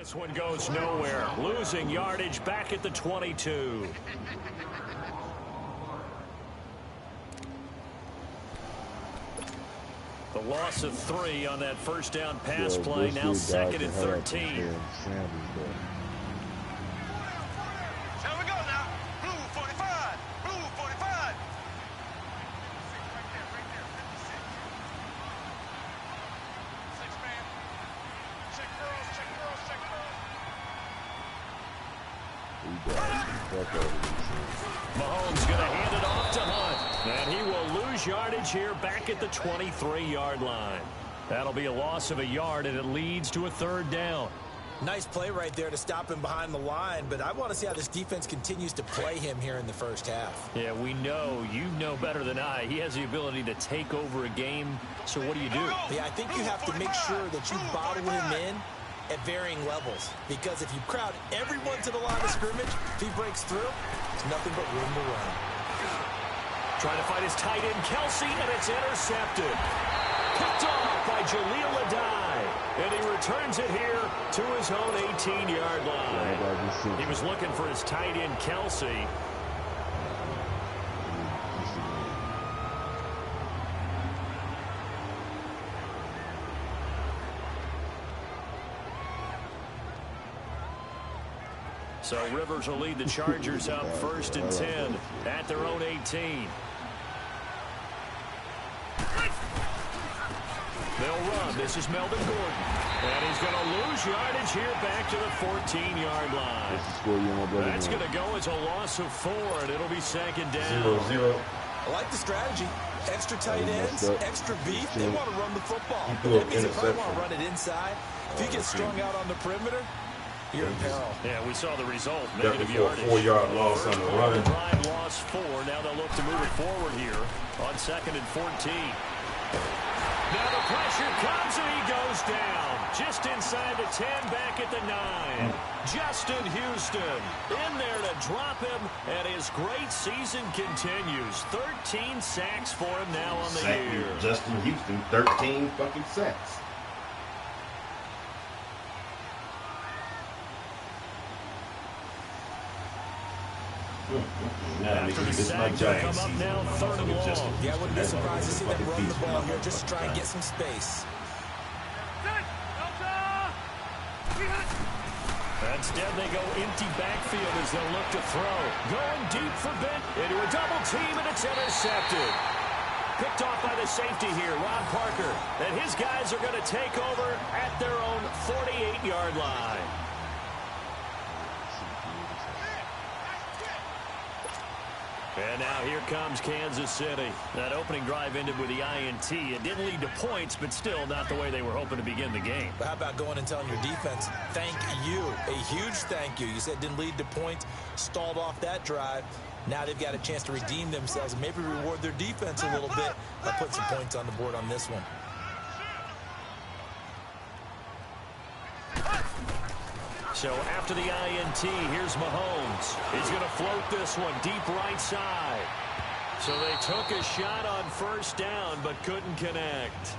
This one goes nowhere. Losing yardage back at the 22. The loss of 3 on that first down pass play. Now 2nd and 13. Mahomes going to hand it off to Hunt. And he will lose yardage here back at the 23-yard line. That'll be a loss of a yard, and it leads to a 3rd down. Nice play right there to stop him behind the line, but I want to see how this defense continues to play him here in the first half. Yeah, we know. You know better than I. He has the ability to take over a game, so what do? Yeah, I think you have to make sure that you bottle him in at varying levels, because if you crowd everyone to the line of scrimmage, if he breaks through, it's nothing but room to run. Trying to find his tight end, Kelsey, and it's intercepted. Picked off by Jaleel Adai, and he returns it here to his own 18-yard line. He was looking for his tight end, Kelsey. So Rivers will lead the Chargers up 1st and 10 at their own 18. They'll run. This is Melvin Gordon. And he's going to lose yardage here back to the 14-yard line. That's going to go as a loss of 4, and it'll be 2nd down. 0-0. I like the strategy. Extra tight ends, extra beef. They want to run the football. That means if I want to run it inside, if you get strung out on the perimeter, you're in peril. Yeah, we saw the result. Negative yardage. 4-yard loss on the run. Drive loss 4. Now they'll look to move it forward here on 2nd and 14. Now the pressure comes and he goes down. Just inside the 10, back at the 9. Justin Houston in there to drop him, and his great season continues. 13 sacks for him now on the year. Justin Houston, 13 fucking sacks. After the sack, come up now 3rd and long. Yeah, I wouldn't be surprised to see them run the ball here just to try and get some space. Instead, they go empty backfield as they'll look to throw. Going deep for Bent into a double team, and it's intercepted. Picked off by the safety here, Ron Parker. And his guys are going to take over at their own 48-yard line. And now here comes Kansas City. That opening drive ended with the INT. It didn't lead to points, but still not the way they were hoping to begin the game. But how about going and telling your defense, thank you, a huge thank you. You said didn't lead to points, stalled off that drive. Now they've got a chance to redeem themselves and maybe reward their defense a little bit by putting some points on the board on this one. So after the INT, here's Mahomes. He's going to float this one deep right side. So they took a shot on 1st down, but couldn't connect.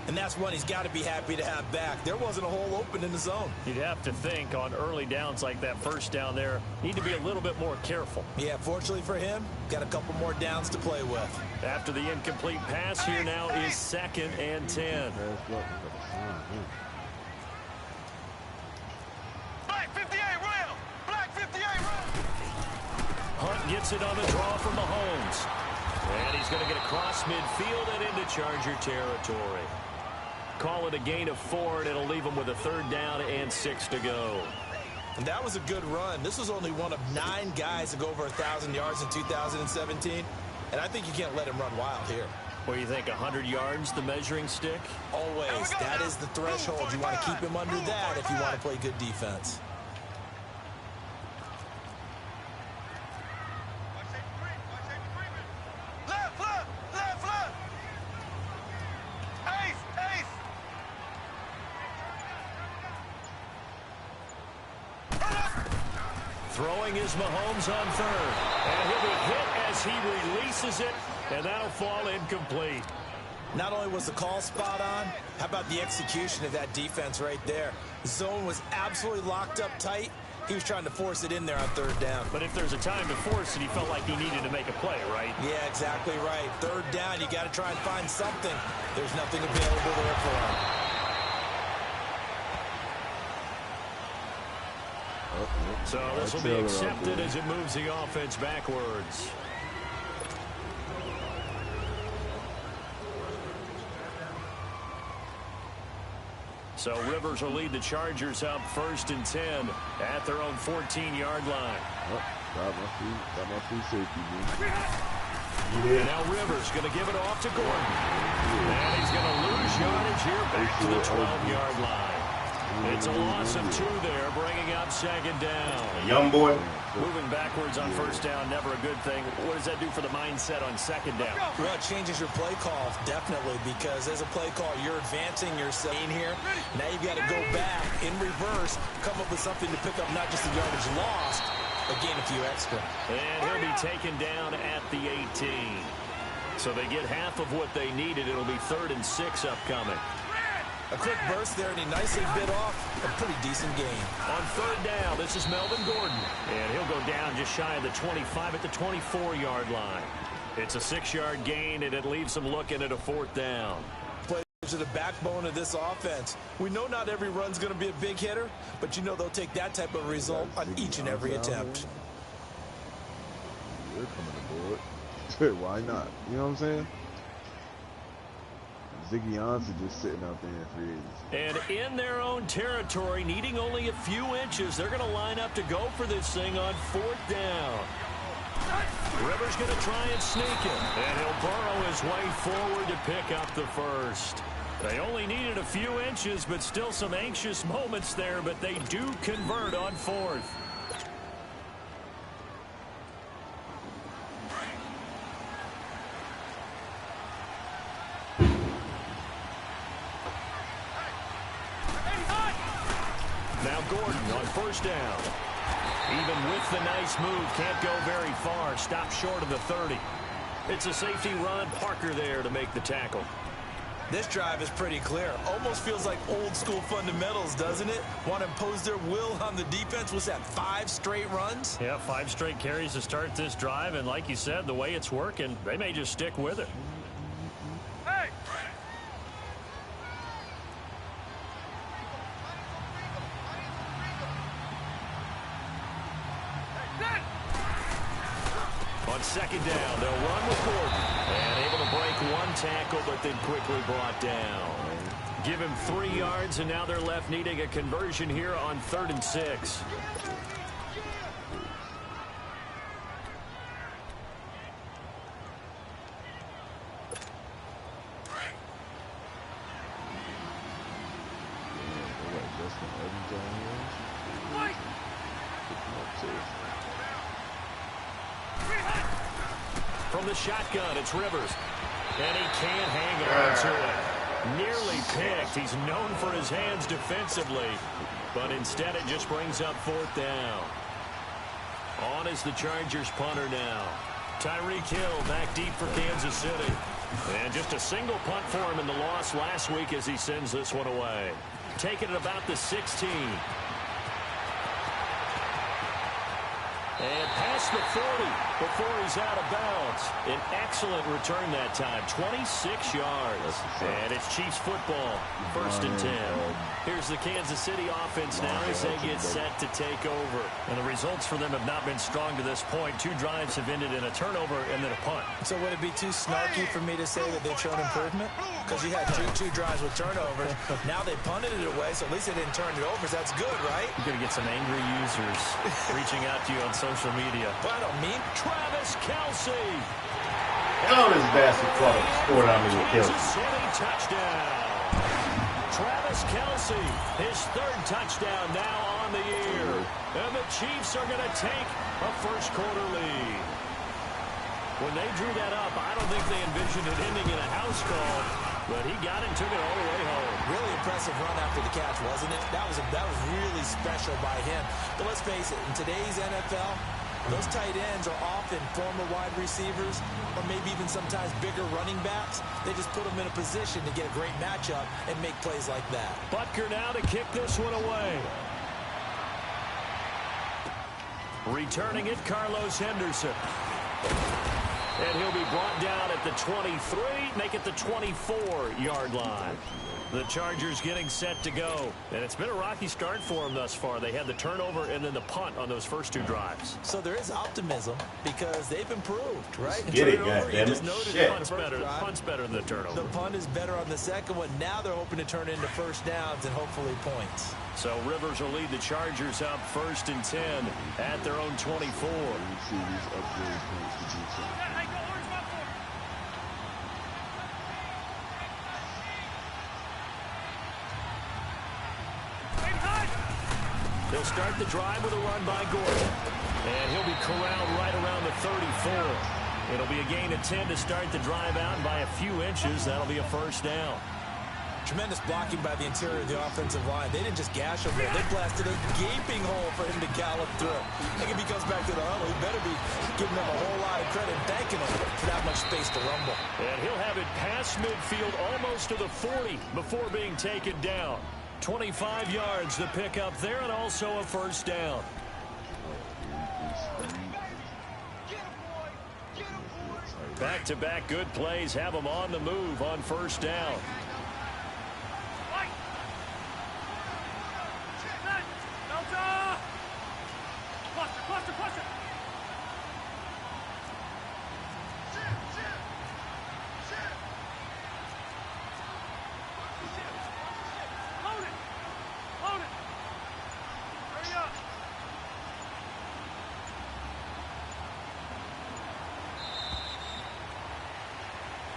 And that's one he's got to be happy to have back. There wasn't a hole open in the zone. You'd have to think on early downs like that 1st down there, need to be a little bit more careful. Yeah, fortunately for him, got a couple more downs to play with. After the incomplete pass, here now is 2nd and 10. gets it on the draw from Mahomes. And he's going to get across midfield and into Charger territory. Call it a gain of 4, and it'll leave him with a 3rd down and 6 to go. And that was a good run. This was only one of 9 guys to go over 1,000 yards in 2017. And I think you can't let him run wild here. What do you think, 100 yards, the measuring stick? Always. That is the threshold. You want to keep him under that if you want to play good defense. Throwing is Mahomes on 3rd. And he'll be hit as he releases it, and that'll fall incomplete. Not only was the call spot on, how about the execution of that defense right there? The zone was absolutely locked up tight. He was trying to force it in there on 3rd down. But if there's a time to force it, he felt like he needed to make a play, right? Yeah, exactly right. 3rd down, you got to try and find something. There's nothing available there for him. So this will be accepted as it moves the offense backwards. So Rivers will lead the Chargers up 1st and 10 at their own 14-yard line. Got my free safety, man. Yeah. Now Rivers going to give it off to Gordon. And he's going to lose yardage here back to the 12-yard line. It's a loss of 2 there, bringing up 2nd down. Young boy. Moving backwards on 1st down, never a good thing. What does that do for the mindset on 2nd down? Well, it changes your play call, definitely, because as a play call, you're advancing yourself in here. Now you've got to go back in reverse, come up with something to pick up not just the yardage lost, but gain a few extra. And he'll be taken down at the 18. So they get half of what they needed. It'll be 3rd and 6 upcoming. A quick burst there, and he nicely bit off a pretty decent gain. On 3rd down, this is Melvin Gordon. And he'll go down just shy of the 25 at the 24-yard line. It's a 6-yard gain, and it leaves them looking at a 4th down. Players are the backbone of this offense. We know not every run's going to be a big hitter, but you know they'll take that type of result on each and every attempt. They're coming aboard. Why not? You know what I'm saying? Ziggy Ansah just sitting out there in free agency. And in their own territory, needing only a few inches, they're going to line up to go for this thing on 4th down. Rivers going to try and sneak it, and he'll burrow his way forward to pick up the 1st. They only needed a few inches, but still some anxious moments there, but they do convert on 4th. Now Gordon on 1st down. Even with the nice move, can't go very far. Stop short of the 30. It's a safety run. Parker there to make the tackle. This drive is pretty clear. Almost feels like old school fundamentals, doesn't it? Want to impose their will on the defense. Was that 5 straight runs? Yeah, 5 straight carries to start this drive. And like you said, the way it's working, they may just stick with it. Hey! On 2nd down, they'll run with Gordon. And able to break 1 tackle, but then quickly brought down. Give him 3 yards, and now they're left needing a conversion here on 3rd and 6. From the shotgun, it's Rivers. And he can't hang on to it. Nearly picked. He's known for his hands defensively. But instead, it just brings up 4th down. On is the Chargers punter now. Tyreek Hill back deep for Kansas City. And just a single punt for him in the loss last week as he sends this one away. Taking it about the 16. And past the 40 before he's out of bounds. An excellent return that time, 26 yards. And it's Chiefs football, 1st and 10. Here's the Kansas City offense now as they get set to take over. And the results for them have not been strong to this point. 2 drives have ended in a turnover and then a punt. So would it be too snarky for me to say that they've shown improvement? Because you had two drives with turnovers. Now they punted it away, so at least they didn't turn it over. So that's good, right? You're going to get some angry users reaching out to you on social media. Well, I don't mean Travis Kelce. Oh, this bastard scored on me with Kansas Kelce. City touchdown. Travis Kelce, his 3rd touchdown now on the year. And the Chiefs are going to take a first-quarter lead. When they drew that up, I don't think they envisioned it ending in a house call, but he got it and took it all the way home. really impressive run after the catch, wasn't it? That was really special by him. But let's face it, in today's NFL, those tight ends are often former wide receivers or maybe even sometimes bigger running backs. They just put them in a position to get a great matchup and make plays like that. Butker now to kick this one away. Returning it, Carlos Henderson. And he'll be brought down at the 23, make it the 24-yard line. The Chargers getting set to go. And it's been a rocky start for them thus far. They had the turnover and then the punt on those first two drives. So there is optimism because they've improved, right? Get it, Turnover, you goddammit. just noted Shit. the Punt's better than the turnover. The punt is better on the second one. Now they're hoping to turn into first downs and hopefully points. So Rivers will lead the Chargers up 1st and 10 at their own 24. You see these upgrade points to defense. They'll start the drive with a run by Gordon. And he'll be corralled right around the 34. It'll be a gain of 10 to start the drive out, and by a few inches, that'll be a first down. Tremendous blocking by the interior of the offensive line. They didn't just gash him there. They blasted a gaping hole for him to gallop through. I think if he comes back to the huddle, he better be giving them a whole lot of credit and thanking them for that much space to rumble. And he'll have it past midfield almost to the 40 before being taken down. 25 yards to pick up there, and also a first down. Back-to-back good plays have them on the move on first down.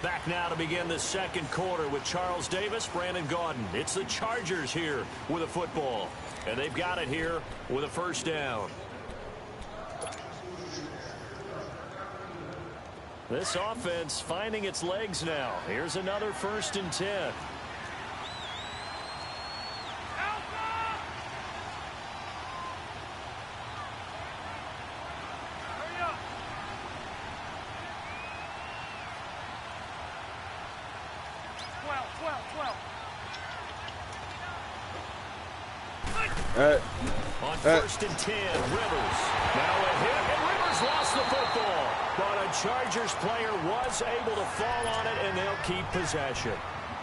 Back now to begin the second quarter with Charles Davis, Brandon Gaudin. It's the Chargers here with a football. And they've got it here with a first down. This offense finding its legs now. Here's another 1st and 10. On 1st and 10, Rivers. Now a hit, and Rivers lost the football. But a Chargers player was able to fall on it, and they'll keep possession.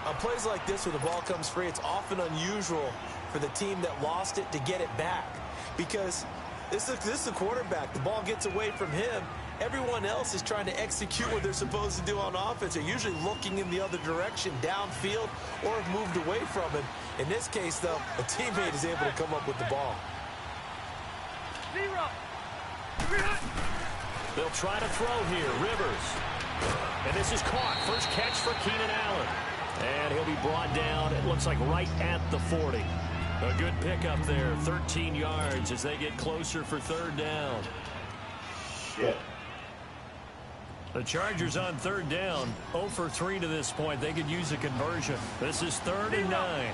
On plays like this, when the ball comes free, it's often unusual for the team that lost it to get it back. Because this is the quarterback. The ball gets away from him. Everyone else is trying to execute what they're supposed to do on offense. They're usually looking in the other direction, downfield, or have moved away from him. In this case, though, a teammate is able to come up with the ball. They'll try to throw here. Rivers. And this is caught. First catch for Keenan Allen. And he'll be brought down, it looks like right at the 40. A good pickup there. 13 yards as they get closer for 3rd down. Shit. The Chargers on 3rd down. 0 for 3 to this point. They could use a conversion. This is 3rd and 9.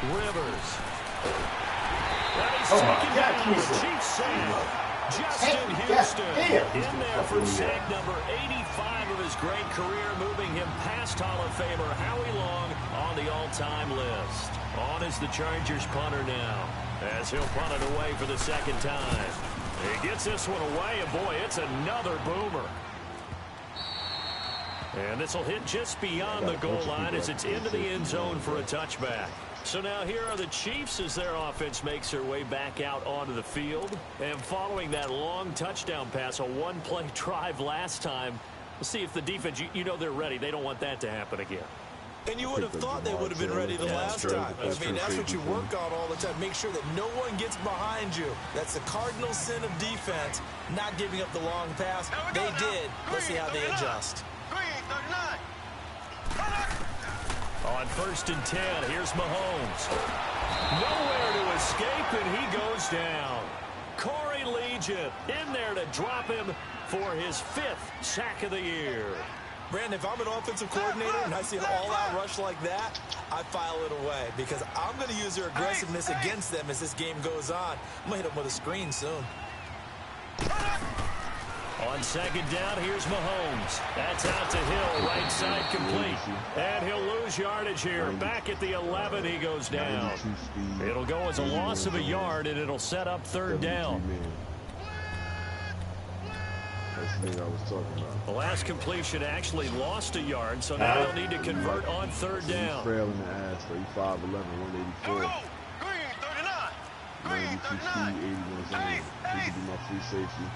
Rivers. Oh my God, Chiefs save. Justin Houston in there for sack number 85 of his great career, moving him past Hall of Famer Howie Long on the all-time list. On is the Chargers punter now, as he'll punt it away for the second time. He gets this one away, and boy, it's another boomer. And this will hit just beyond the goal line as it's into the end zone for a touchback. So now here are the Chiefs as their offense makes their way back out onto the field. And following that long touchdown pass, a one-play drive last time, we'll see if the defense, you know they're ready. They don't want that to happen again. And you would have thought they would have been ready the last time. I mean, that's what you work on all the time. Make sure that no one gets behind you. That's the cardinal sin of defense, not giving up the long pass. They did. Let's see how they adjust. On 1st and 10, here's Mahomes. Nowhere to escape, and he goes down. Corey Legion in there to drop him for his 5th sack of the year. Brandon, if I'm an offensive coordinator and I see an all-out rush like that, I file it away because I'm going to use their aggressiveness against them as this game goes on. I'm going to hit them with a screen soon. On 2nd down, here's Mahomes. That's out to Hill, right side complete. And he'll lose yardage here. Back at the 11, he goes down. It'll go as a loss of a yard, and it'll set up 3rd down. That's the thing I was talking about. The last completion actually lost a yard, so now they'll need to convert on 3rd down. He's frail in the ass, though. He's 5'11", 184. 92 speed, 81 zone. He could be my free safety.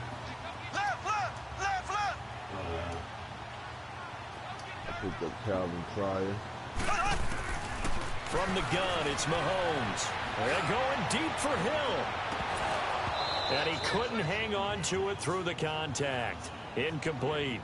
I picked up Calvin Pryor. From the gun, it's Mahomes. They're going deep for Hill. And he couldn't hang on to it through the contact. Incomplete.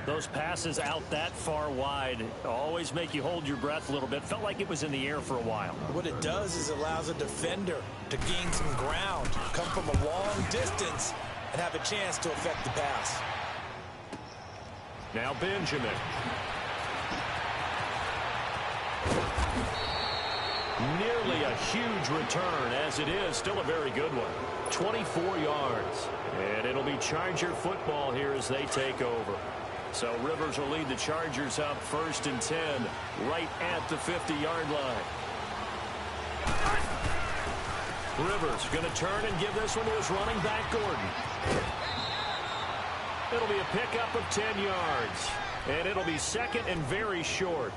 Those passes out that far wide always make you hold your breath a little bit. Felt like it was in the air for a while. What it does is it allows a defender to gain some ground, come from a long distance, and have a chance to affect the pass. Now Benjamin. Nearly a huge return, as it is still a very good one. 24 yards. And it'll be Charger football here as they take over. So Rivers will lead the Chargers up 1st and 10, right at the 50-yard line. Rivers going to turn and give this one to his running back, Gordon. It'll be a pickup of 10 yards. And it'll be 2nd and very short.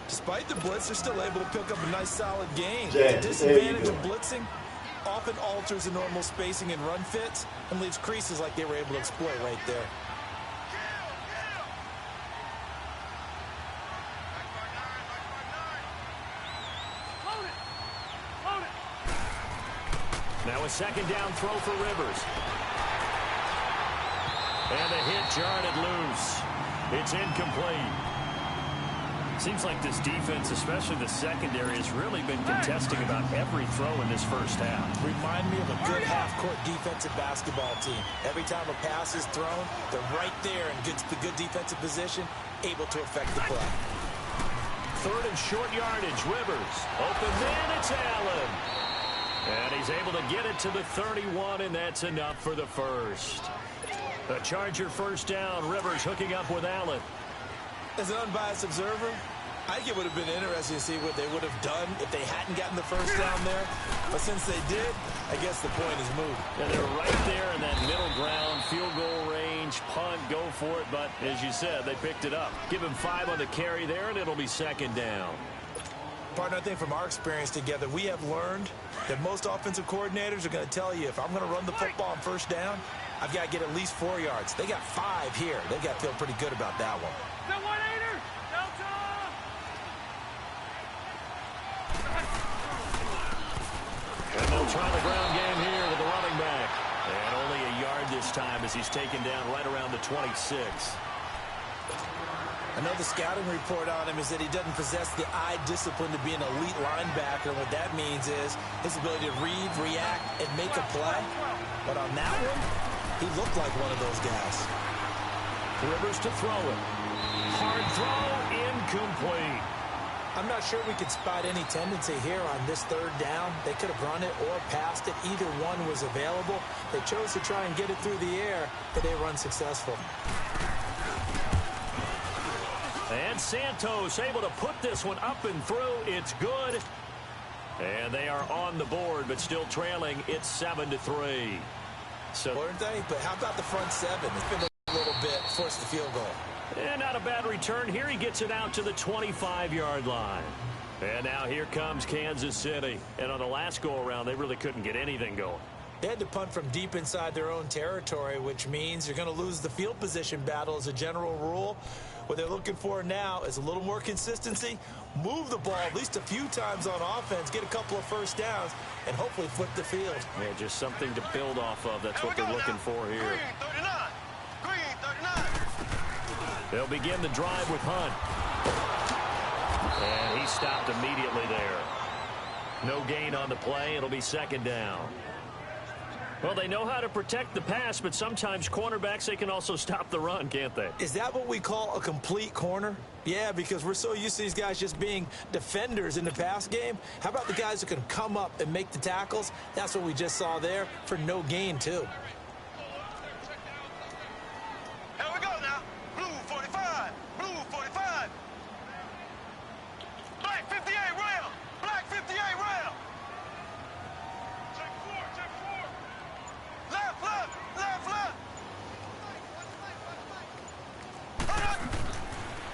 Despite the blitz, they're still able to pick up a nice solid gain. The disadvantage of blitzing often alters the normal spacing and run fits and leaves creases like they were able to exploit right there. Now a 2nd down throw for Rivers. And the hit jarred loose. It's incomplete. Seems like this defense, especially the secondary, has really been contesting about every throw in this first half. Remind me of a good half-court defensive basketball team. Every time a pass is thrown, they're right there in good defensive position, able to affect the play. 3rd and short yardage. Rivers. Open man, it's Allen. And he's able to get it to the 31, and that's enough for the first. The Charger 1st down. Rivers hooking up with Allen. As an unbiased observer, I think it would have been interesting to see what they would have done if they hadn't gotten the 1st down there. But since they did, I guess the point is moved. And they're right there in that middle ground, field goal range, punt, go for it. But as you said, they picked it up. Give him 5 on the carry there, and it'll be 2nd down. Partner, I think from our experience together, we have learned that most offensive coordinators are going to tell you, if I'm going to run the football on 1st down, I've got to get at least 4 yards. They got 5 here. They got to feel pretty good about that one. And they'll try the ground game here with the running back. And only a yard this time as he's taken down right around the 26. I know the scouting report on him is that he doesn't possess the eye discipline to be an elite linebacker. And what that means is his ability to read, react, and make a play. But on that one, he looked like one of those guys. Rivers to throw it. Hard throw, incomplete. I'm not sure we could spot any tendency here on this third down. They could have run it or passed it. Either one was available. They chose to try and get it through the air, but they were unsuccessful. And Santos able to put this one up and through. It's good. And they are on the board, but still trailing. It's 7-3. So, Weren't they? But how about the front seven? It's been a little bit, forced the field goal. and not a bad return here. He gets it out to the 25-yard line. And now here comes Kansas City. And on the last go-around, they really couldn't get anything going. They had to punt from deep inside their own territory, which means you're going to lose the field position battle as a general rule. What they're looking for now is a little more consistency, move the ball at least a few times on offense, get a couple of first downs, and hopefully flip the field. Yeah, just something to build off of. That's what they're looking for here. Green 39. They'll begin the drive with Hunt. And he stopped immediately there. No gain on the play. It'll be second down. Well, they know how to protect the pass, but sometimes cornerbacks, they can also stop the run, can't they? Is that what we call a complete corner? Yeah, because we're so used to these guys just being defenders in the pass game. How about the guys who can come up and make the tackles? That's what we just saw there for no gain, too. Here we go now. Blue 45. Blue 45. Black 58 rail. Black 58 rail. Check four. Check four. Left, left, left, left.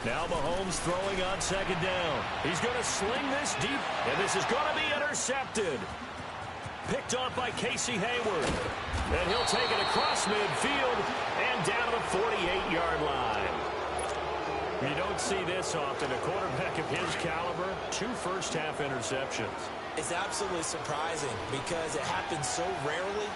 Now Mahomes throwing on second down. He's going to sling this deep, and this is going to be intercepted. Picked off by Casey Hayward. And he'll take it across midfield and down to the 48-yard line. You don't see this often. A quarterback of his caliber, 2 first-half interceptions. It's absolutely surprising because it happens so rarely.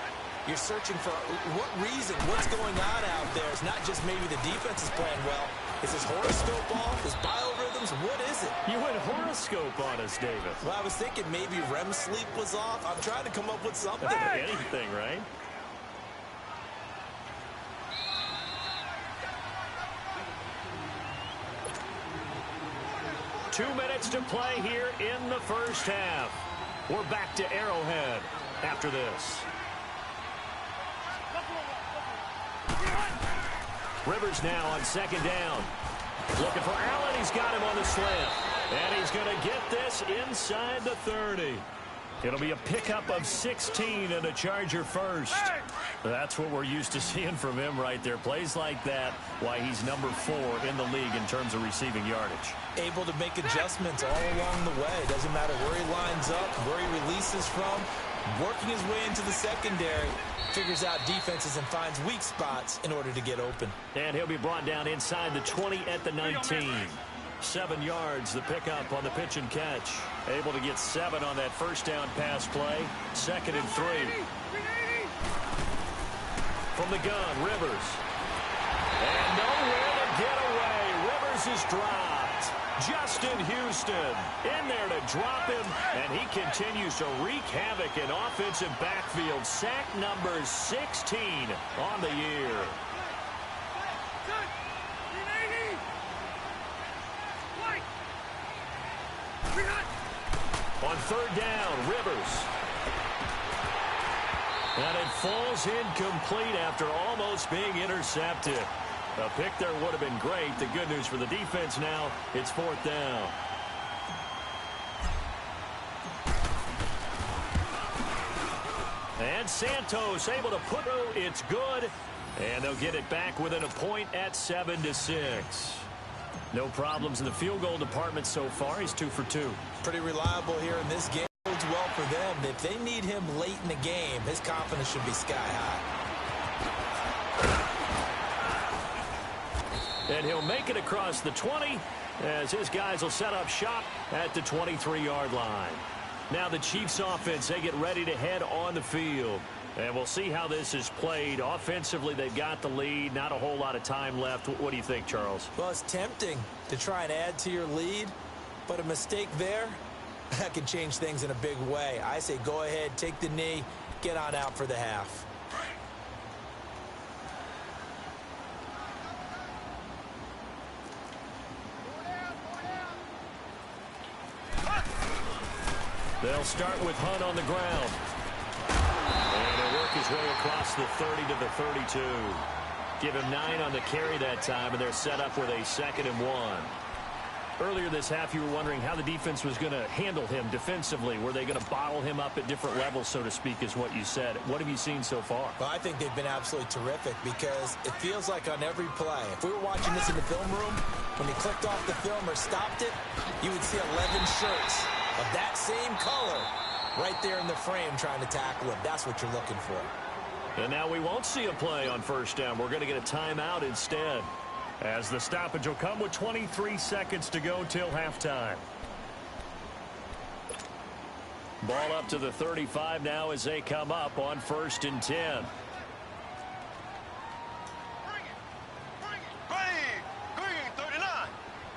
You're searching for what reason, what's going on out there. It's not just maybe the defense is playing well. Is his horoscope off? His biorhythms? What is it? You went horoscope on us, David. Well, I was thinking maybe REM sleep was off. I'm trying to come up with something. Anything, right? Two minutes to play here in the first half. We're back to Arrowhead after this. Rivers now on second down. Looking for Allen. He's got him on the slant. And he's going to get this inside the 30. It'll be a pickup of 16 and a Charger first. That's what we're used to seeing from him right there. Plays like that, why he's number 4 in the league in terms of receiving yardage. Able to make adjustments all along the way. Doesn't matter where he lines up, where he releases from. Working his way into the secondary. Figures out defenses and finds weak spots in order to get open. And he'll be brought down inside the 20 at the 19. 7 yards, the pickup on the pitch and catch. Able to get 7 on that first down pass play. 2nd and 3. From the gun, Rivers. And nowhere to get away. Rivers is dropped. Justin Houston in there to drop him, and he continues to wreak havoc in offensive backfield. Sack number 16 on the year. On third down, Rivers. And it falls incomplete after almost being intercepted. A pick there would have been great. The good news for the defense now, it's 4th down. And Santos able to put it. It's good. And they'll get it back within a point at 7-6. No problems in the field goal department so far. He's 2 for 2. Pretty reliable here in this game. Bodes well for them. If they need him late in the game, his confidence should be sky high. And he'll make it across the 20 as his guys will set up shop at the 23-yard line. Now the Chiefs offense, they get ready to head on the field. And we'll see how this is played. Offensively, they've got the lead. Not a whole lot of time left. What do you think, Charles? Well, it's tempting to try and add to your lead, but a mistake there, that can change things in a big way. I say go ahead, take the knee, get on out for the half. They'll start with Hunt on the ground. And he'll work his way across the 30 to the 32. Give him 9 on the carry that time, and they're set up with a 2nd and 1. Earlier this half, you were wondering how the defense was going to handle him defensively. Were they going to bottle him up at different levels, so to speak, is what you said. What have you seen so far? Well, I think they've been absolutely terrific because it feels like on every play, if we were watching this in the film room, when he clicked off the film or stopped it, you would see 11 shirts of that same color right there in the frame trying to tackle him. That's what you're looking for. And now we won't see a play on first down. We're going to get a timeout instead, as the stoppage will come with 23 seconds to go till halftime. Ball up to the 35 now as they come up on 1st and 10. Green, 39.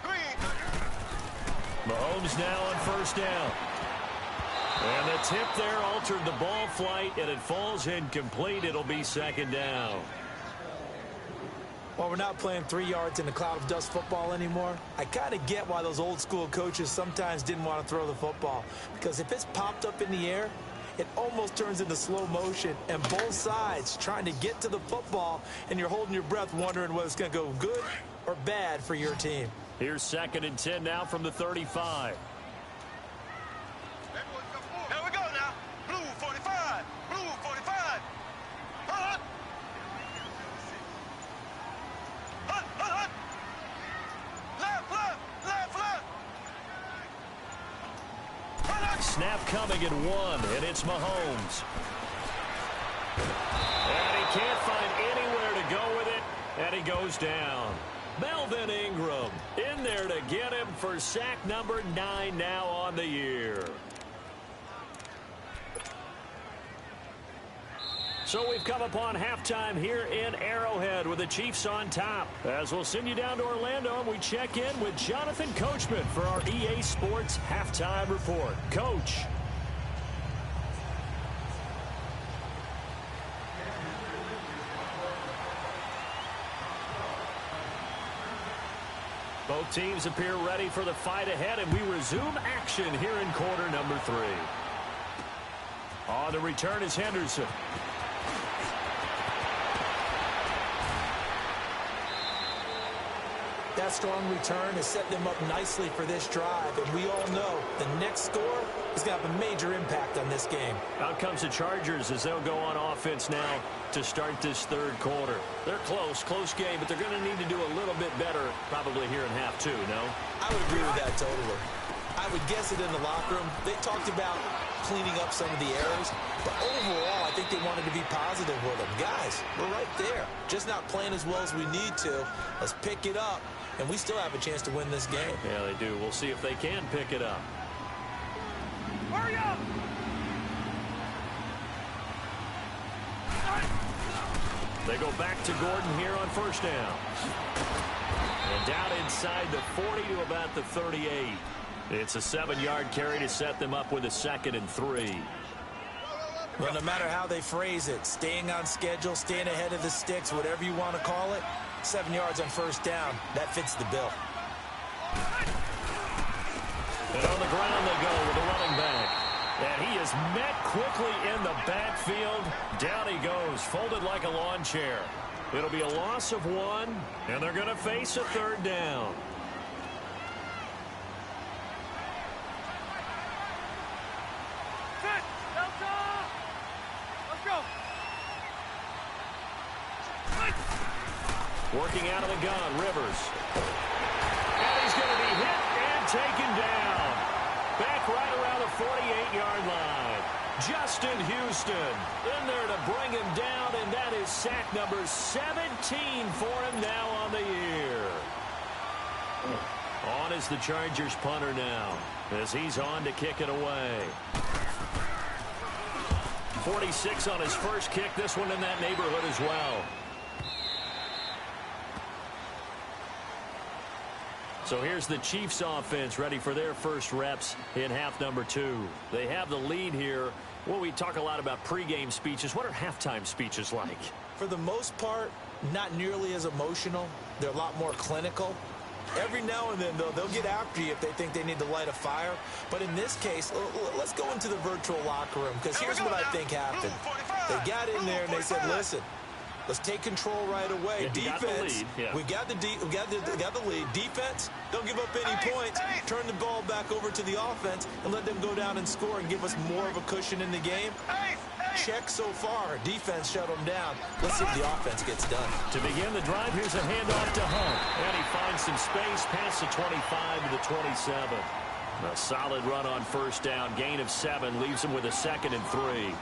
Green. Mahomes now on 1st down. And the tip there altered the ball flight, and it falls incomplete. It'll be 2nd down. Well, we're not playing 3 yards in a cloud of dust football anymore. I kind of get why those old school coaches sometimes didn't want to throw the football. Because if it's popped up in the air, it almost turns into slow motion. And both sides trying to get to the football, and you're holding your breath wondering whether it's going to go good or bad for your team. Here's 2nd and 10 now from the 35. Here we go now. Blue 45. Blue 45. Hunt. Hunt, hunt, hunt. Left, left, left, left. Hunt, hunt. Snap coming at 1, and it's Mahomes. And he can't find anywhere to go with it, and he goes down. Melvin Ingram in there to get him for sack number 9 now on the year. So we've come upon halftime here in Arrowhead with the Chiefs on top. As we'll send you down to Orlando, and we check in with Jonathan Coachman for our EA Sports Halftime Report. Coach. Both teams appear ready for the fight ahead, and we resume action here in quarter number 3. On the return is Henderson. That strong return has set them up nicely for this drive, and we all know the next score is going to have a major impact on this game. Out comes the Chargers as they'll go on offense now to start this 3rd quarter. They're close game, but they're going to need to do a little bit better probably here in half 2, no? I would agree with that totally. I would guess it in the locker room. They talked about cleaning up some of the errors, but overall, I think they wanted to be positive with them. Guys, we're right there. Just not playing as well as we need to. Let's pick it up, and we still have a chance to win this game. Yeah, they do. We'll see if they can pick it up. Hurry up. They go back to Gordon here on 1st down. And down inside the 40 to about the 38. It's a 7-yard carry to set them up with a 2nd and 3. Well, no matter how they phrase it, staying on schedule, staying ahead of the sticks, whatever you want to call it, 7 yards on 1st down, that fits the bill. And on the ground they go with the running back. And he is met quickly in the backfield. Down he goes, folded like a lawn chair. It'll be a loss of 1, and they're going to face a 3rd down. Sit. Delta. Let's go. Working out of the gun, Rivers. And he's going to be hit and taken down. Back right around the 48-yard line. Justin Houston in there to bring him down, and that is sack number 17 for him now on the year. On is the Chargers punter now, as he's on to kick it away. 46 on his first kick, this one in that neighborhood as well. So here's the Chiefs offense ready for their first reps in half number 2. They have the lead here. Well, we talk a lot about pregame speeches. What are halftime speeches like? For the most part, not nearly as emotional. They're a lot more clinical. Every now and then, though, they'll get after you if they think they need to light a fire. But in this case, let's go into the virtual locker room, because here's what I think happened. They got in there and they said, listen, let's take control right away. Defense, we got the lead. Defense, don't give up any points. Turn the ball back over to the offense and let them go down and score and give us more of a cushion in the game. Check so far. Defense shut them down. Let's see if the offense gets done. To begin the drive, here's a handoff to Hunt. And he finds some space past the 25 to the 27. A solid run on first down. Gain of 7 leaves him with a 2nd and 3.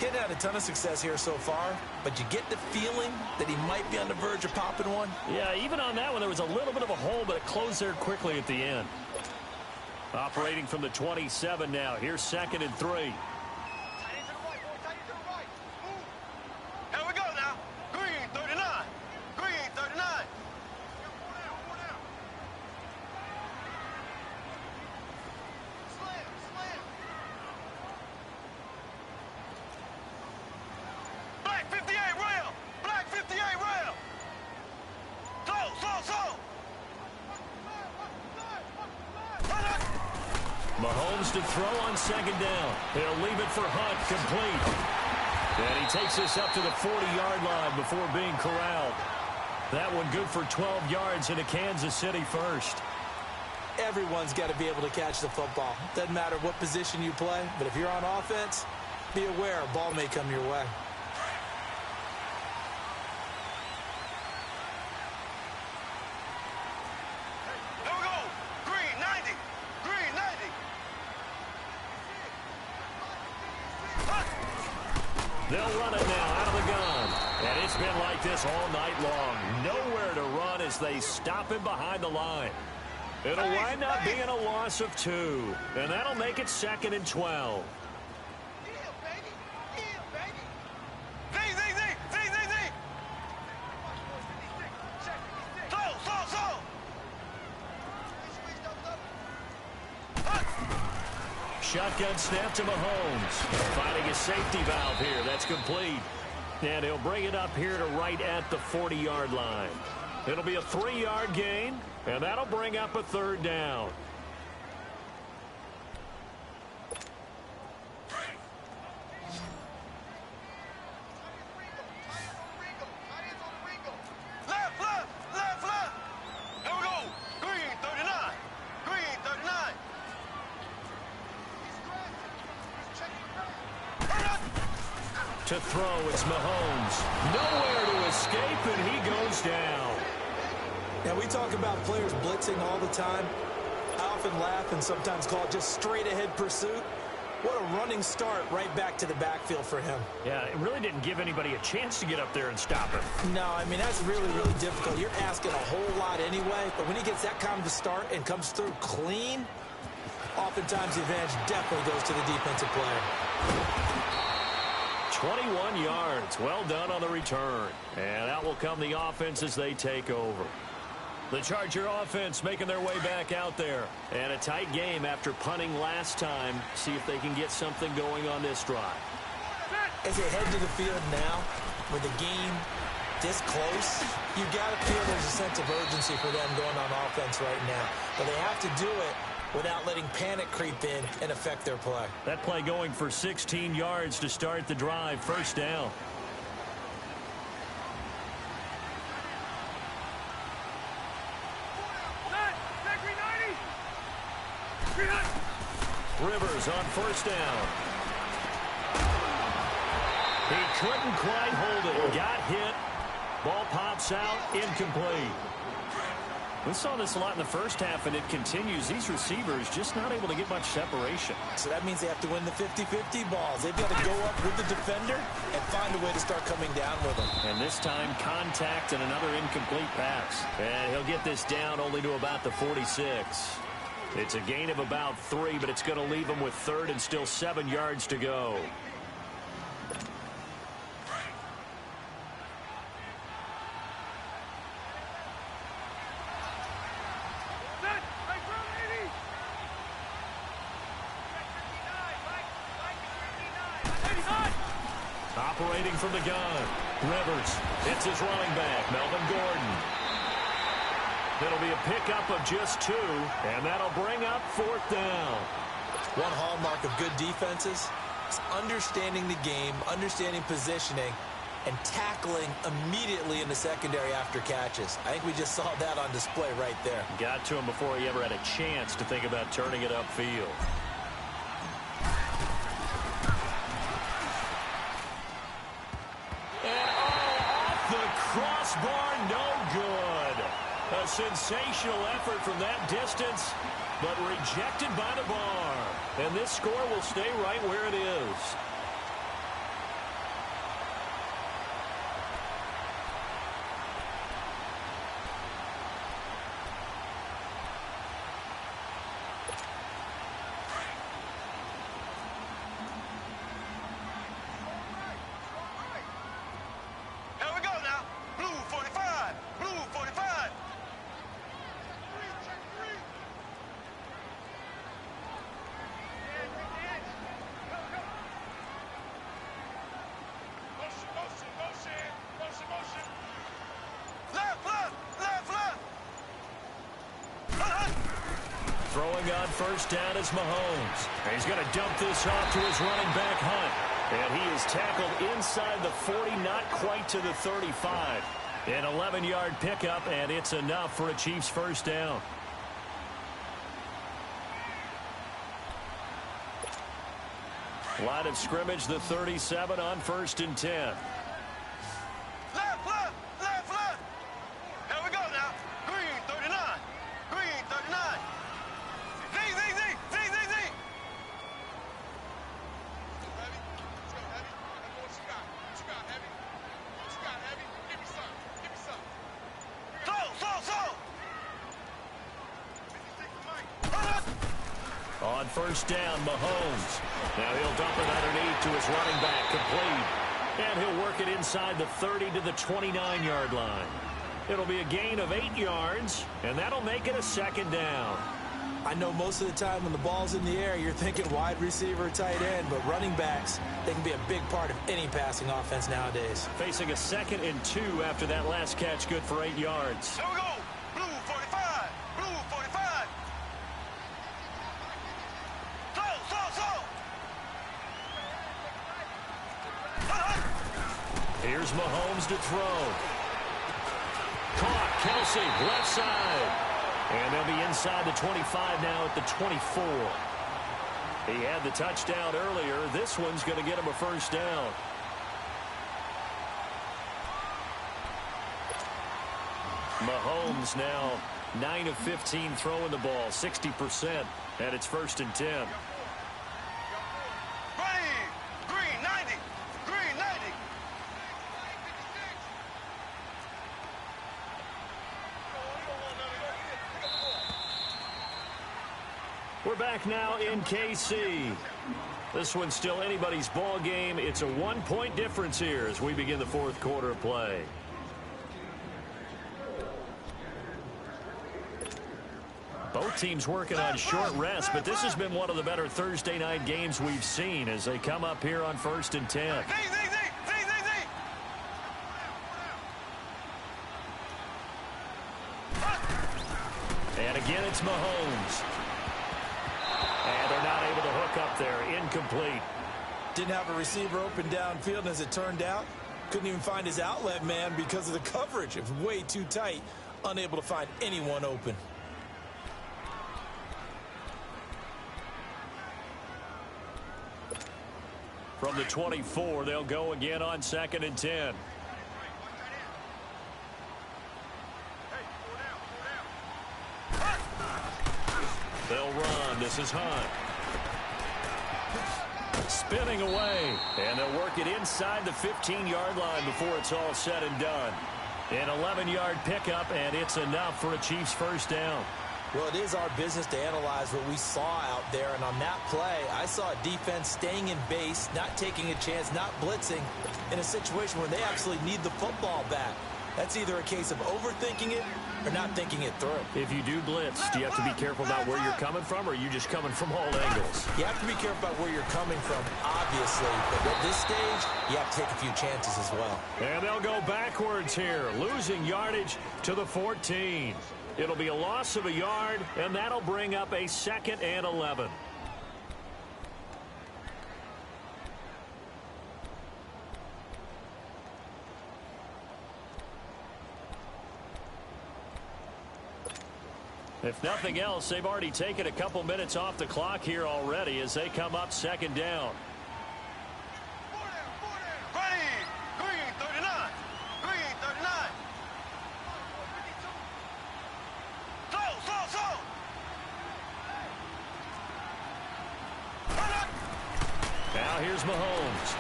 Getting had a ton of success here so far, but you get the feeling that he might be on the verge of popping one. Yeah, even on that one, there was a little bit of a hole, but it closed there quickly at the end. Operating from the 27 now. Here's 2nd and 3. Here we go now. Green 39. Green 39. Black 58 rail. Black 58 rail. Slow. Mahomes to throw on 2nd down. He'll leave it for Hunt, complete. And he takes this up to the 40-yard line before being corralled. That one good for 12 yards into Kansas City first. Everyone's got to be able to catch the football. Doesn't matter what position you play, but if you're on offense, be aware a ball may come your way. Here we go. Green 90. Green 90. They'll run it now out of the gun. And it's been like this all night long. Nowhere to run as they stop him behind the line. It'll wind up being a loss of 2. And that'll make it 2nd and 12. Shotgun snap to Mahomes. Finding a safety valve here. That's complete. And he'll bring it up here to right at the 40-yard line. It'll be a 3-yard gain, and that'll bring up a 3rd down. Left. Here we go. Green 39. Green 39. To throw, it's Mahomes. Nowhere to escape, and he goes down. Now, we talk about players blitzing all the time. I often laugh and sometimes call it just straight-ahead pursuit. What a running start right back to the backfield for him. Yeah, it really didn't give anybody a chance to get up there and stop him. No, I mean, that's really, really difficult. You're asking a whole lot anyway, but when he gets that kind of a start and comes through clean, oftentimes the advantage definitely goes to the defensive player. 21 yards. Well done on the return. And out will come the offense as they take over. The Charger offense making their way back out there. And a tight game after punting last time. See if they can get something going on this drive. As they head to the field now, with the game this close, you got to feel there's a sense of urgency for them going on offense right now. But they have to do it without letting panic creep in and affect their play. That play going for 16 yards to start the drive. 1st down. Rivers on 1st down. He couldn't quite hold it. Got hit. Ball pops out. Incomplete. We saw this a lot in the first half, and it continues. These receivers just not able to get much separation. So that means they have to win the 50-50 balls. They've got to go up with the defender and find a way to start coming down with them. And this time, contact and another incomplete pass. And he'll get this down only to about the 46. It's a gain of about 3, but it's going to leave him with 3rd and still 7 yards to go. Operating from the gun. Rivers hits his running back, Melvin Gordon. It'll be a pickup of just 2, and that'll bring up 4th down. One hallmark of good defenses is understanding the game, understanding positioning, and tackling immediately in the secondary after catches. I think we just saw that on display right there. Got to him before he ever had a chance to think about turning it upfield. And off the crossbar, no good. A sensational effort from that distance, but rejected by the bar. And this score will stay right where it is. Here we go now. Blue 45. Blue 45. Left, left, left, left. Throwing on 1st down is Mahomes. He's going to dump this off to his running back, Hunt. And he is tackled inside the 40, not quite to the 35. An 11-yard pickup, and it's enough for a Chiefs 1st down. Line of scrimmage, the 37 on 1st and 10. Left, left, left, left. Here we go now. Green 39. Green 39. Z, Z, Z, Z, Z, Z. On 1st down, Mahomes. Now he'll dump it underneath to his running back, complete. And he'll work it inside the 30 to the 29-yard line. It'll be a gain of 8 yards, and that'll make it a 2nd down. I know most of the time when the ball's in the air, you're thinking wide receiver, tight end, but running backs, they can be a big part of any passing offense nowadays. Facing a 2nd and 2 after that last catch, good for 8 yards. Here we go. Blue 45. Blue 45. Slow. Here's Mahomes to throw. Caught, Kelsey, left side. And they'll be inside the 25 now at the 24. He had the touchdown earlier. This one's going to get him a 1st down. Mahomes now 9 of 15 throwing the ball, 60%, and it's 1st and 10. Green 90. Green 90. We're back now in KC. This one's still anybody's ball game. It's a 1-point difference here as we begin the 4th quarter of play. Both teams working on short rest, but this has been one of the better Thursday night games we've seen as they come up here on 1st and 10. And again, it's Mahomes. And they're not able to hook up there. Incomplete. Didn't have a receiver open downfield, and as it turned out, couldn't even find his outlet man because of the coverage. It was way too tight, unable to find anyone open. From the 24, they'll go again on 2nd and 10. They'll run. This is Hunt. Spinning away. And they'll work it inside the 15-yard line before it's all said and done. An 11-yard pickup, and it's enough for a Chiefs 1st down. Well, it is our business to analyze what we saw out there, and on that play, I saw a defense staying in base, not taking a chance, not blitzing, in a situation where they absolutely need the football back. That's either a case of overthinking it or not thinking it through. If you do blitz, do you have to be careful about where you're coming from, or are you just coming from all angles? You have to be careful about where you're coming from, obviously, but at this stage, you have to take a few chances as well. And they'll go backwards here, losing yardage to the 14. It'll be a loss of a yard, and that'll bring up a 2nd and 11. If nothing else, they've already taken a couple minutes off the clock here already as they come up 2nd down. Ready. Green 39. Green 39. Slow. Now here's Mahomes.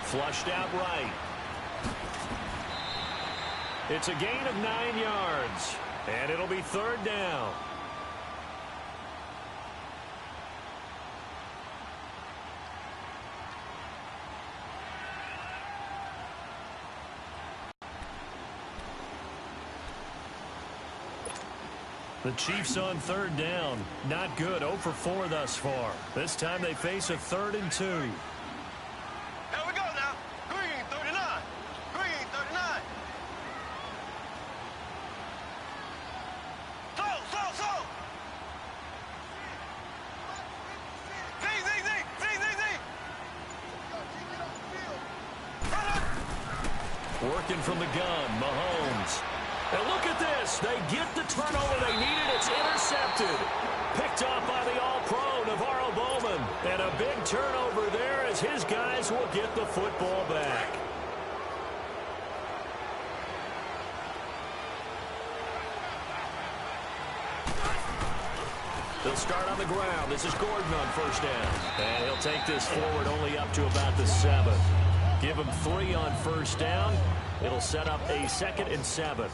Flushed out right. It's a gain of 9 yards, and it'll be 3rd down. The Chiefs on 3rd down. Not good. 0 for 4 thus far. This time they face a 3rd and 2. Here we go now. Green 39. Green 39. Slow. Z. Working from the gun, Mahomes. And look at this. They get the turnover they needed. It's intercepted. Picked off by the all-pro, Navarro Bowman. And a big turnover there as his guys will get the football back. They'll start on the ground. This is Gordon on 1st down. And he'll take this forward only up to about the 7. Give him 3 on 1st down. It'll set up a 2nd and 7.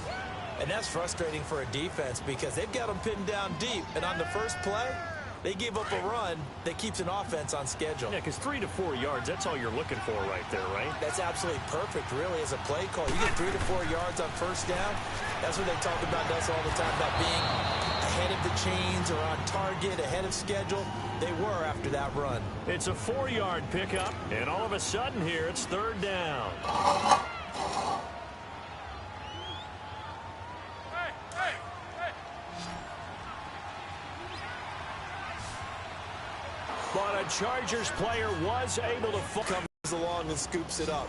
And that's frustrating for a defense because they've got them pinned down deep. And on the first play, they give up a run that keeps an offense on schedule. Yeah, because 3 to 4 yards, that's all you're looking for right there, right? That's absolutely perfect, really, as a play call. You get 3 to 4 yards on 1st down. That's what they talk about us all the time, about being ahead of the chains or on target, ahead of schedule. They were after that run. It's a 4-yard pickup, and all of a sudden here, it's 3rd down. But a Chargers player was able to comes along and scoops it up.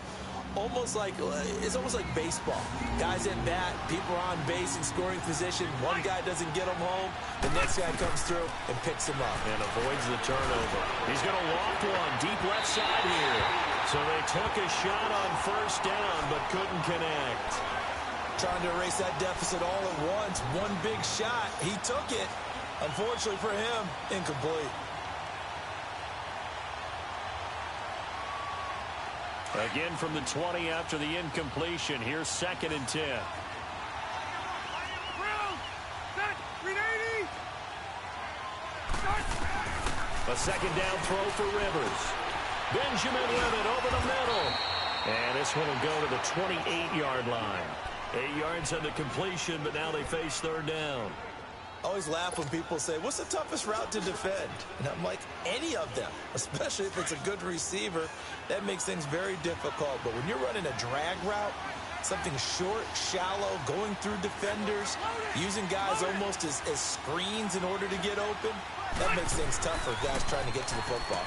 It's almost like baseball. Guys at bat, people are on base in scoring position. One guy doesn't get him home. The next guy comes through and picks him up. And avoids the turnover. He's going to loft one deep left side here. So they took a shot on 1st down but couldn't connect. Trying to erase that deficit all at once. One big shot. He took it. Unfortunately for him, incomplete. Again from the 20 after the incompletion. Here's 2nd and 10. A 2nd down throw for Rivers. Benjamin Lemon over the middle. And this one will go to the 28-yard line. 8 yards on the completion, but now they face 3rd down. I always laugh when people say, what's the toughest route to defend? And I'm like, any of them, especially if it's a good receiver. That makes things very difficult. But when you're running a drag route, something short, shallow, going through defenders, using guys almost as screens in order to get open, that makes things tough for guys trying to get to the football.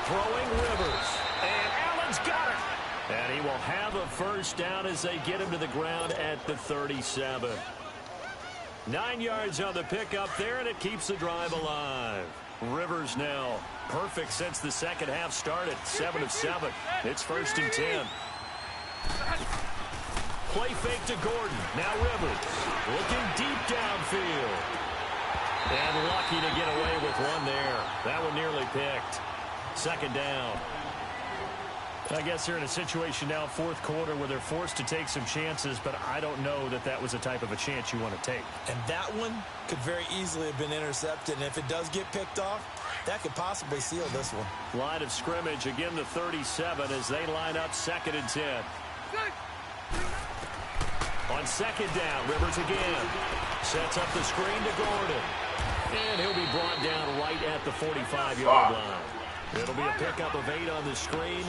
Throwing Rivers. And Allen's got it. And he will have a 1st down as they get him to the ground at the 37. 9 yards on the pickup there, and it keeps the drive alive. Rivers now perfect since the 2nd half started. 7 of 7. It's 1st and 10. Play fake to Gordon. Now Rivers looking deep downfield. And lucky to get away with one there. That one nearly picked. 2nd down. I guess they're in a situation now, 4th quarter, where they're forced to take some chances, but I don't know that that was the type of a chance you want to take. And that one could very easily have been intercepted, and if it does get picked off, that could possibly seal this one. Line of scrimmage, again the 37 as they line up 2nd and 10. On 2nd down, Rivers again. Sets up the screen to Gordon. And he'll be brought down right at the 45-yard line. It'll be a pickup of 8 on the screen,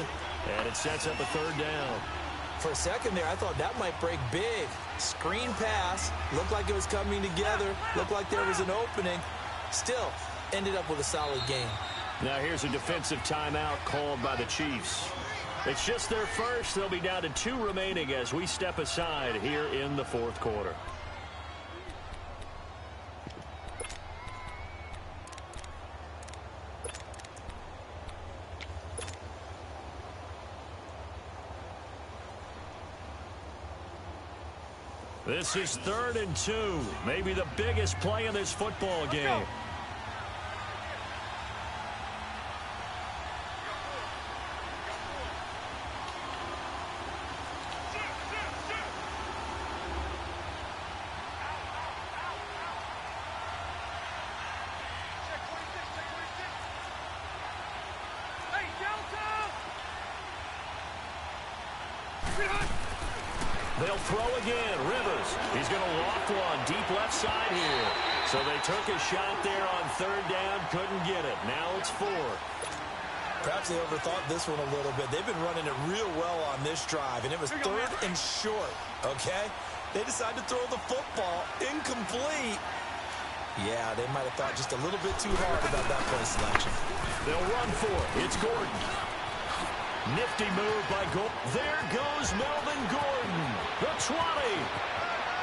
and it sets up a 3rd down. for a second there, I thought that might break big. Screen pass, looked like it was coming together, looked like there was an opening. Still, ended up with a solid game. Now here's a defensive timeout called by the Chiefs. It's just their first. They'll be down to 2 remaining as we step aside here in the fourth quarter. This is 3rd and 2. Maybe the biggest play in this football game. They'll throw again. Rivers. He's going to loft one deep left side here. So they took a shot there on 3rd down. Couldn't get it. Now it's 4. Perhaps they overthought this one a little bit. They've been running it real well on this drive, and it was 3rd and short, okay? They decided to throw the football incomplete. Yeah, they might have thought just a little bit too hard about that play selection. They'll run for it. It's Gordon. Nifty move by Gordon. There goes Melvin Gordon. The 20.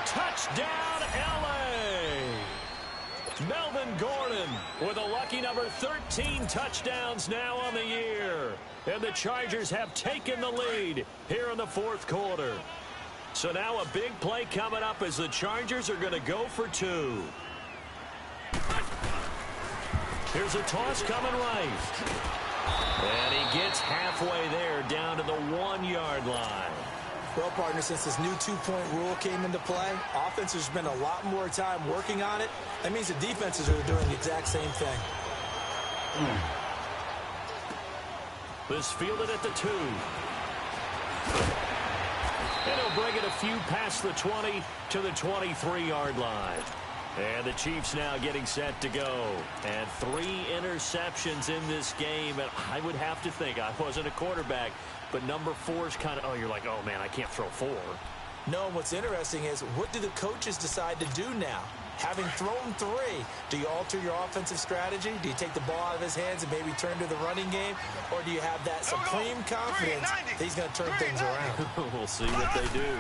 Touchdown, L.A. Melvin Gordon with a lucky number 13 touchdowns now on the year. And the Chargers have taken the lead here in the fourth quarter. So now a big play coming up as the Chargers are going to go for 2. Here's a toss coming right. And he gets halfway there down to the 1-yard line. Well, partner, since this new 2-point rule came into play, offenses spend a lot more time working on it. That means the defenses are doing the exact same thing. This fielded at the 2. And he'll bring it a few past the 20 to the 23-yard line. And the Chiefs now getting set to go. And 3 interceptions in this game. And I would have to think, I wasn't a quarterback, but number 4's kind of, you're like, oh, man, I can't throw 4. No, what's interesting is, what do the coaches decide to do now? Having thrown 3, do you alter your offensive strategy? Do you take the ball out of his hands and maybe turn to the running game? Or do you have that supreme confidence that he's going to turn things around? We'll see what they do.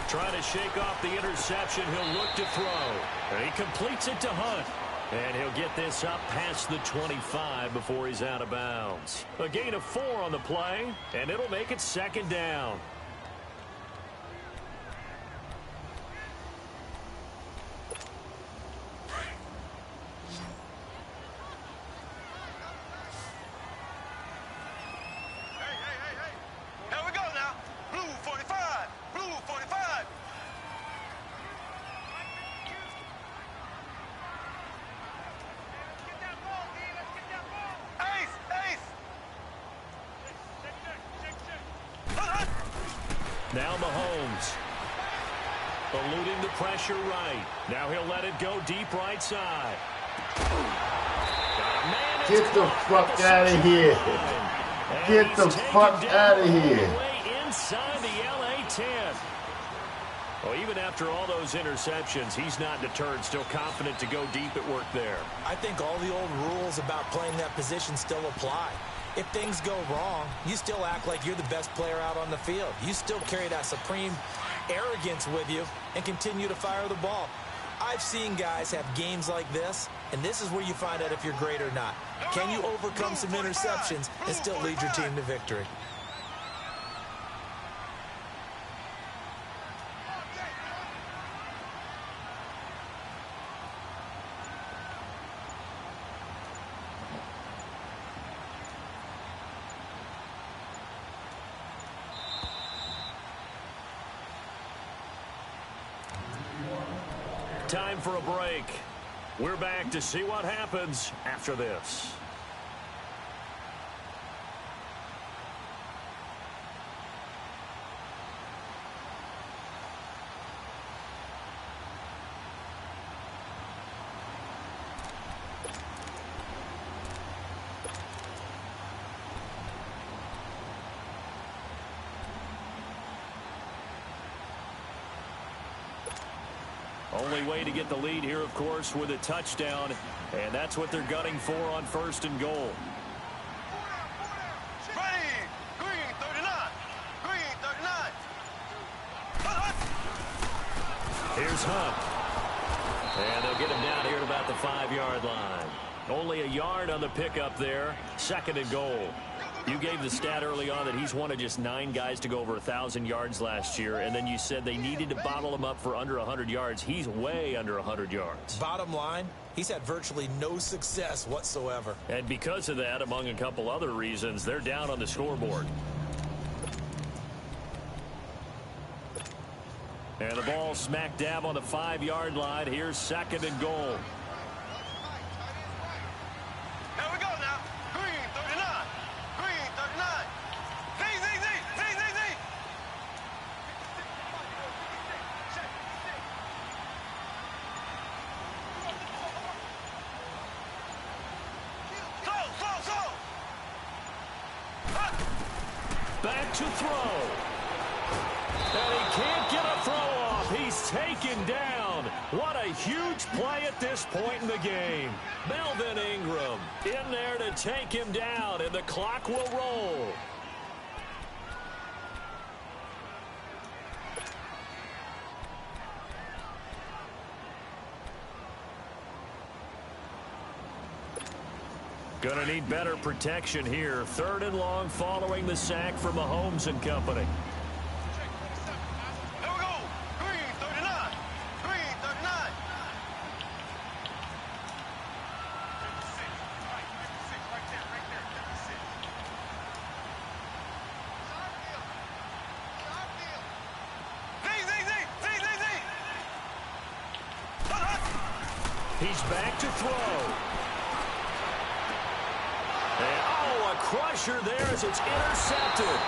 Trying to shake off the interception. He'll look to throw. And he completes it to Hunt. And he'll get this up past the 25 before he's out of bounds. A gain of 4 on the play, and it'll make it 2nd down. Now Mahomes. Eluding the pressure right. Now he'll let it go deep right side. Get the fuck out of here. Get the fuck out of here. Inside the LA 10. Well, even after all those interceptions, he's not deterred, still confident to go deep at work there. I think all the old rules about playing that position still apply. If things go wrong, you still act like you're the best player out on the field. You still carry that supreme arrogance with you and continue to fire the ball. I've seen guys have games like this, and this is where you find out if you're great or not. Can you overcome some interceptions and still lead your team to victory? Time for a break. We're back to see what happens after this. Only way to get the lead here, of course, with a touchdown. And that's what they're gunning for on 1st and goal. Ready. Green 39. Green 39. Here's Hunt. And they'll get him down here at about the 5-yard line. Only a yard on the pickup there. 2nd and goal. You gave the stat early on that he's one of just 9 guys to go over 1,000 yards last year, and then you said they needed to bottle him up for under 100 yards. He's way under 100 yards. Bottom line, he's had virtually no success whatsoever. And because of that, among a couple other reasons, they're down on the scoreboard. And the ball smack dab on the 5-yard line. Here's 2nd and goal. Here we go now. Green 39. Green 39. Z. Slow. Back to throw. And he can't get a throw off. He's taken down. What a huge play at this point in the game. Melvin Ingram in there to take him down, and the clock will roll. Gonna need better protection here. 3rd and long following the sack from Mahomes and company. Here we go. Green 39. Green 39. Z. He's back to throw. And, a crusher there as it's intercepted.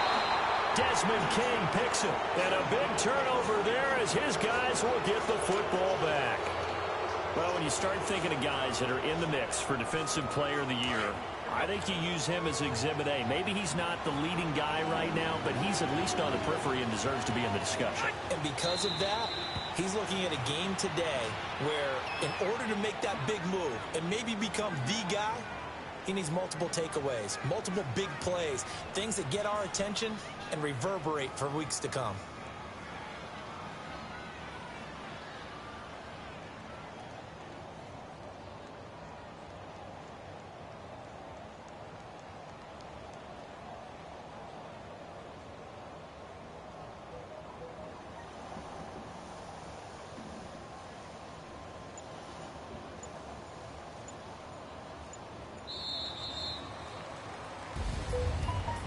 Desmond King picks it. And a big turnover there as his guys will get the football back. Well, when you start thinking of guys that are in the mix for Defensive Player of the Year, I think you use him as Exhibit A. Maybe he's not the leading guy right now, but he's at least on the periphery and deserves to be in the discussion. And because of that, he's looking at a game today where in order to make that big move and maybe become the guy, he needs multiple takeaways, multiple big plays, things that get our attention and reverberate for weeks to come.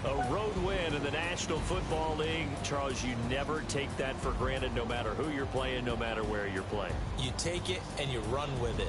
A road win in the National Football League. Charles, you never take that for granted, no matter who you're playing, no matter where you're playing. You take it and you run with it.